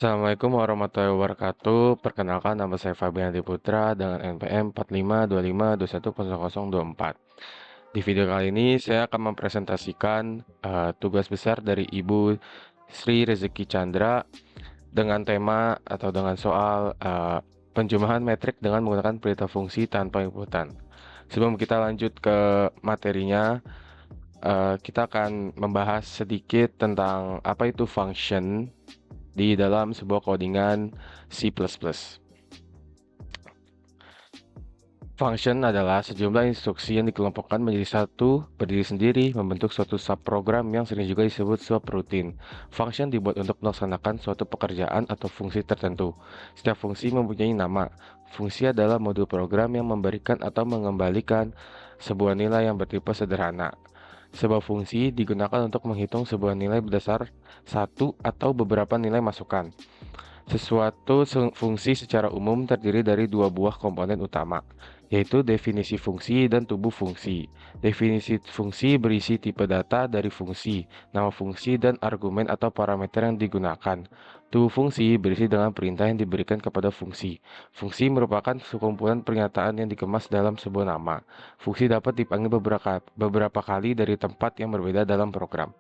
Assalamualaikum warahmatullahi wabarakatuh. Perkenalkan, nama saya Fabian Putra dengan NPM 4525210024. Di video kali ini saya akan mempresentasikan tugas besar dari Ibu Sri Rezeki Chandra dengan tema atau dengan soal penjumlahan metrik dengan menggunakan perintah fungsi tanpa inputan. Sebelum kita lanjut ke materinya, kita akan membahas sedikit tentang apa itu function di dalam sebuah codingan C++. Function adalah sejumlah instruksi yang dikelompokkan menjadi satu berdiri sendiri membentuk suatu subprogram yang sering juga disebut subroutine. Function dibuat untuk melaksanakan suatu pekerjaan atau fungsi tertentu. Setiap fungsi mempunyai nama. Fungsi adalah modul program yang memberikan atau mengembalikan sebuah nilai yang bertipe sederhana. Sebuah fungsi digunakan untuk menghitung sebuah nilai berdasar satu atau beberapa nilai masukan. Sesuatu fungsi secara umum terdiri dari dua buah komponen utama, yaitu definisi fungsi dan tubuh fungsi. Definisi fungsi berisi tipe data dari fungsi, nama fungsi, dan argumen atau parameter yang digunakan. Tubuh fungsi berisi dengan perintah yang diberikan kepada fungsi. Fungsi merupakan sekumpulan pernyataan yang dikemas dalam sebuah nama. Fungsi dapat dipanggil beberapa kali dari tempat yang berbeda dalam program.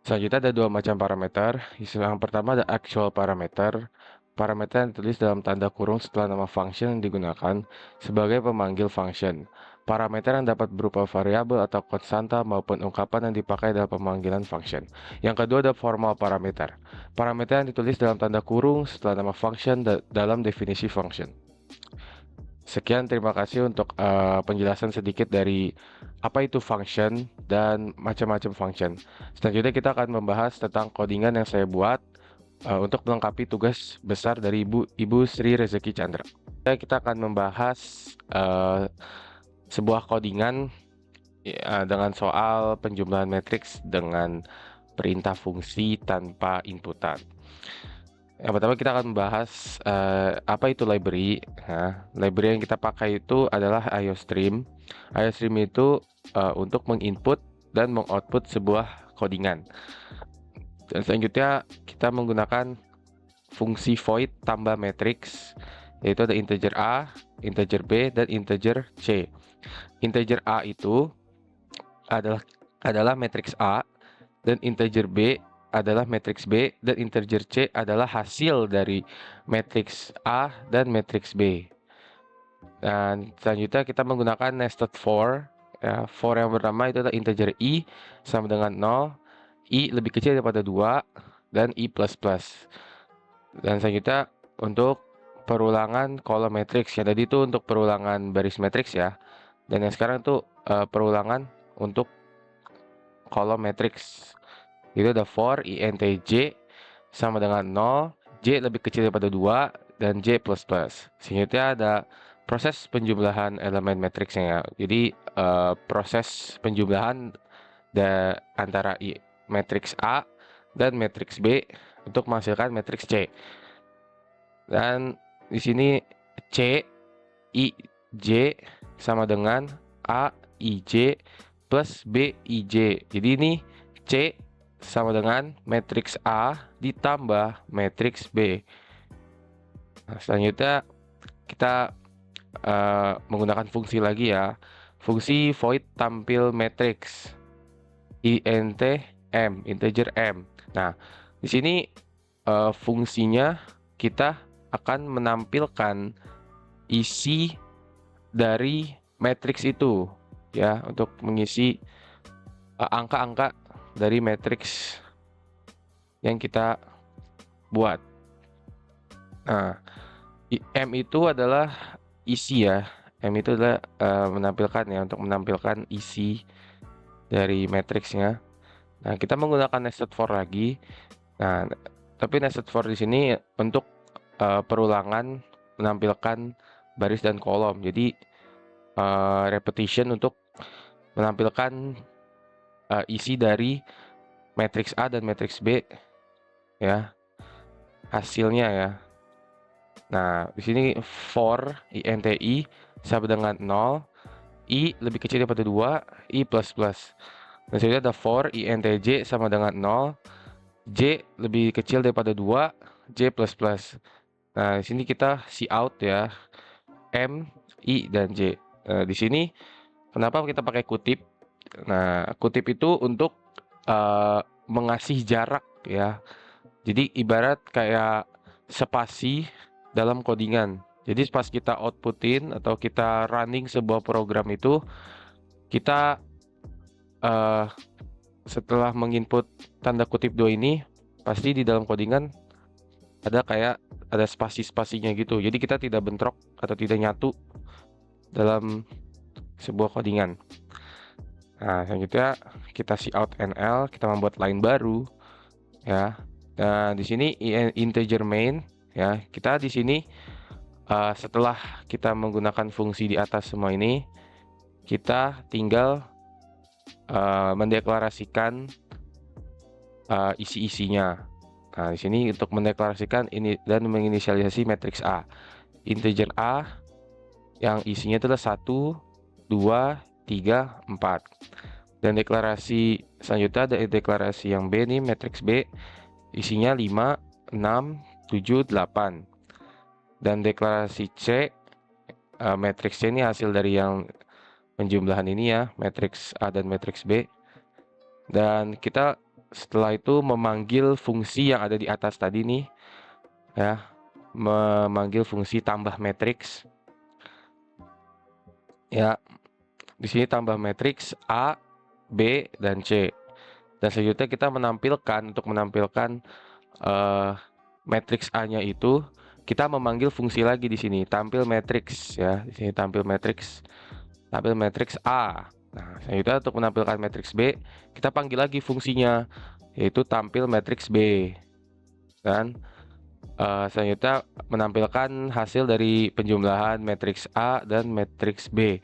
Selanjutnya ada dua macam parameter. Yang pertama ada actual parameter. Parameter yang ditulis dalam tanda kurung setelah nama function yang digunakan sebagai pemanggil function. Parameter yang dapat berupa variabel atau konstanta maupun ungkapan yang dipakai dalam pemanggilan function. Yang kedua ada formal parameter. Parameter yang ditulis dalam tanda kurung setelah nama function dalam definisi function. Sekian, terima kasih untuk penjelasan sedikit dari apa itu function dan macam-macam function. Selanjutnya kita akan membahas tentang codingan yang saya buat untuk melengkapi tugas besar dari Ibu Sri Rezeki Chandra. Kita akan membahas sebuah codingan dengan soal penjumlahan matriks dengan perintah fungsi tanpa inputan. Yang pertama kita akan membahas apa itu library. Nah, library yang kita pakai itu adalah IOStream. IOStream itu untuk menginput dan mengoutput sebuah codingan. Dan selanjutnya kita menggunakan fungsi void tambah matrix, yaitu ada integer A, integer B, dan integer C. Integer A itu adalah matrix A, dan integer B adalah matriks B, dan integer C adalah hasil dari matriks A dan matriks B. Dan selanjutnya kita menggunakan nested for. Ya, for yang pertama itu adalah integer I sama dengan 0, I lebih kecil daripada 2, dan I++. Dan selanjutnya untuk perulangan kolom matriks. Yang tadi itu untuk perulangan baris matriks ya. Dan yang sekarang itu perulangan untuk kolom matriks. Itu ada for int_j sama dengan 0, j lebih kecil daripada 2, dan j++. Selanjutnya ada proses penjumlahan elemen matriksnya ya. Jadi proses penjumlahan antara matriks A dan matriks B untuk menghasilkan matriks C. Dan di sini C, I, J sama dengan A, I, J plus B, I, J. Jadi ini C sama dengan matriks A ditambah matriks B. Nah, selanjutnya kita menggunakan fungsi lagi ya. Fungsi void tampil matriks int m, integer m. Nah, di sini fungsinya kita akan menampilkan isi dari matriks itu ya, untuk mengisi angka-angka dari matriks yang kita buat. Nah, M itu adalah isi ya. M itu adalah menampilkan ya, untuk menampilkan isi dari matriksnya. Nah, kita menggunakan nested for lagi. Nah, tapi nested for di sini untuk perulangan menampilkan baris dan kolom. Jadi repetition untuk menampilkan isi dari matriks A dan matriks B ya, hasilnya ya. Nah, di sini for inti sama dengan 0, I lebih kecil daripada 2, I++. Dan selanjutnya ada for intj sama dengan 0, J lebih kecil daripada 2, J plus plus. Nah, di sini kita cout ya, M, I, dan J. Di sini kenapa kita pakai kutip? Nah, kutip itu untuk mengasih jarak ya. Jadi ibarat kayak spasi dalam codingan. Jadi pas kita outputin atau kita running sebuah program itu, kita eh, setelah menginput tanda kutip 2 ini, pasti di dalam codingan ada spasi-spasinya gitu. Jadi kita tidak bentrok atau tidak nyatu dalam sebuah codingan. Nah, selanjutnya kita cout NL, kita membuat line baru ya. Nah, di sini integer main ya. Kita di sini setelah kita menggunakan fungsi di atas semua ini, kita tinggal mendeklarasikan isi-isinya. Nah, di sini untuk mendeklarasikan ini dan menginisialisasi matriks A. Integer A yang isinya adalah 1, 2, 3, 4. Dan deklarasi selanjutnya ada deklarasi yang B nih, matriks B. Isinya 5, 6, 7, 8. Dan deklarasi C, matriks C ini hasil dari yang penjumlahan ini ya, matriks A dan matriks B. Dan kita setelah itu memanggil fungsi yang ada di atas tadi nih ya, memanggil fungsi tambah matriks ya. Di sini tambah matriks A, B, dan C. Dan selanjutnya kita untuk menampilkan matriks A-nya itu, kita memanggil fungsi lagi di sini, tampil matriks ya. Di sini tampil matriks A. Nah, selanjutnya untuk menampilkan matriks B, kita panggil lagi fungsinya, yaitu tampil matriks B. Dan selanjutnya menampilkan hasil dari penjumlahan matriks A dan matriks B.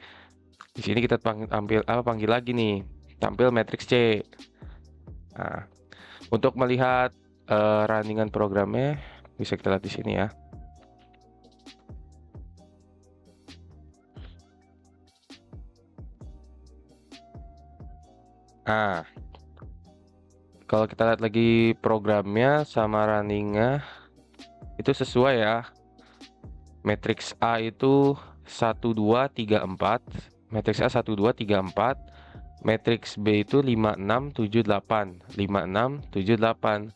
Di sini kita panggil lagi nih, tampil matriks C. Nah, untuk melihat runningan programnya bisa kita lihat di sini ya. Nah, kalau kita lihat lagi programnya sama runningnya itu sesuai ya. Matriks A itu 1, 2, 3, 4. Matriks A 1, 2, 3, 4. Matriks B itu 5, 6, 7, 8. 5, 6, 7, 8.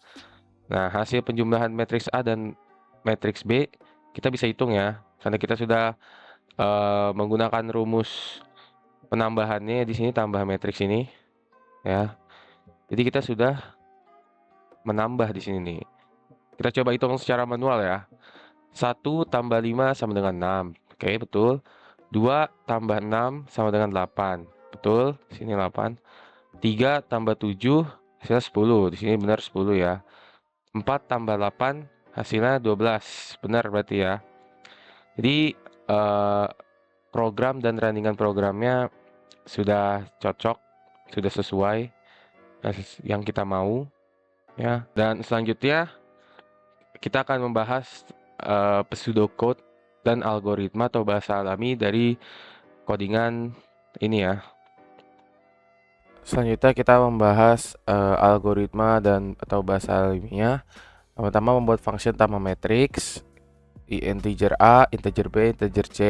Nah, hasil penjumlahan matriks A dan matriks B kita bisa hitung ya. Karena kita sudah menggunakan rumus penambahannya di sini, tambah matriks ini ya. Jadi kita sudah menambah di sini nih. Kita coba hitung secara manual ya. 1 tambah 5 sama dengan 6. Oke, betul. 2 tambah 6 sama dengan 8. Betul, di sini 8. 3 tambah 7 hasilnya 10. Di sini benar 10 ya. 4 tambah 8 hasilnya 12. Benar berarti ya. Jadi program dan runningan programnya sudah cocok, sudah sesuai yang kita mau ya. Dan selanjutnya kita akan membahas pseudocode dan algoritma atau bahasa alami dari codingan ini ya. Selanjutnya kita membahas algoritma dan atau bahasa alaminya. Pertama membuat function tambah matriks, integer A, integer B, integer C.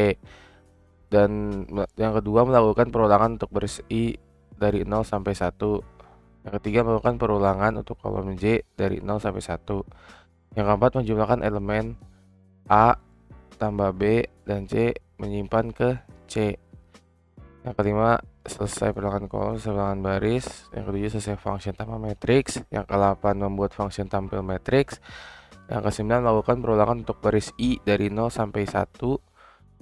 Dan yang kedua melakukan perulangan untuk baris I dari 0 sampai 1. Yang ketiga melakukan perulangan untuk kolom J dari 0 sampai 1. Yang keempat menjumlahkan elemen A tambah B dan C menyimpan ke C. Yang kelima selesai perulangan kolom, selesai perulangan baris. Yang ketujuh selesai function tambah matriks. Yang ke-8 membuat function tampil matriks. Yang ke-9 melakukan perulangan untuk baris I dari 0 sampai 1.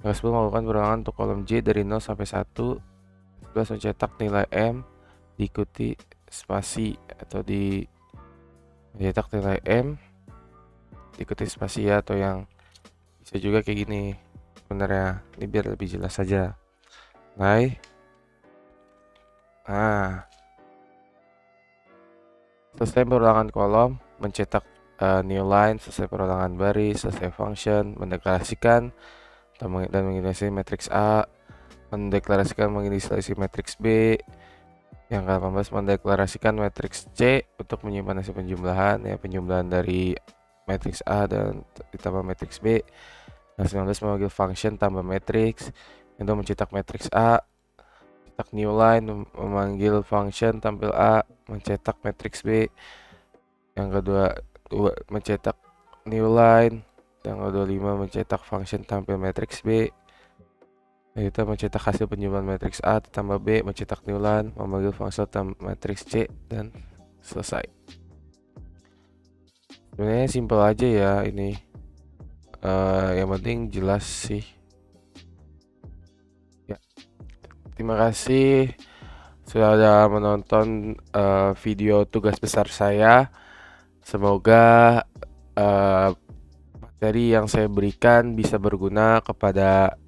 Yang ke-10 melakukan perulangan untuk kolom J dari 0 sampai 1. 11 mencetak nilai M diikuti spasi atau mencetak nilai M diikuti spasi ya, atau yang bisa juga kayak gini sebenarnya. Ini biar lebih jelas saja. Nah, selesai perulangan kolom, mencetak new line, selesai perulangan baris, selesai function, mendeklarasikan dan menginisialisasi matriks A, mendeklarasikan menginisialisasi matriks B, Yang ke-18 mendeklarasikan matriks C untuk menyimpan hasil penjumlahan, ya penjumlahan dari matriks A dan ditambah matriks B. Yang 19 memanggil function tambah matriks untuk mencetak matriks A. Cetak new line, memanggil function tampil A, mencetak matriks B. Yang kedua, mencetak new line. Yang ke-25 mencetak function tampil matriks B. Kita mencetak hasil penjumlahan matriks A tambah B, mencetak new line, memanggil function tambah matriks C, dan selesai. Sebenarnya simpel aja ya ini. Yang penting jelas sih. Ya, terima kasih sudah menonton video tugas besar saya. Semoga materi yang saya berikan bisa berguna kepada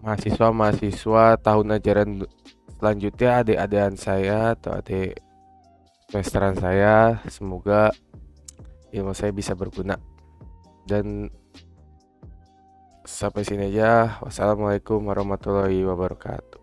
mahasiswa-mahasiswa tahun ajaran selanjutnya, adik-adikan saya atau adik semesteran saya. Semoga ilmu saya bisa berguna. Dan sampai sini aja. Wassalamualaikum warahmatullahi wabarakatuh.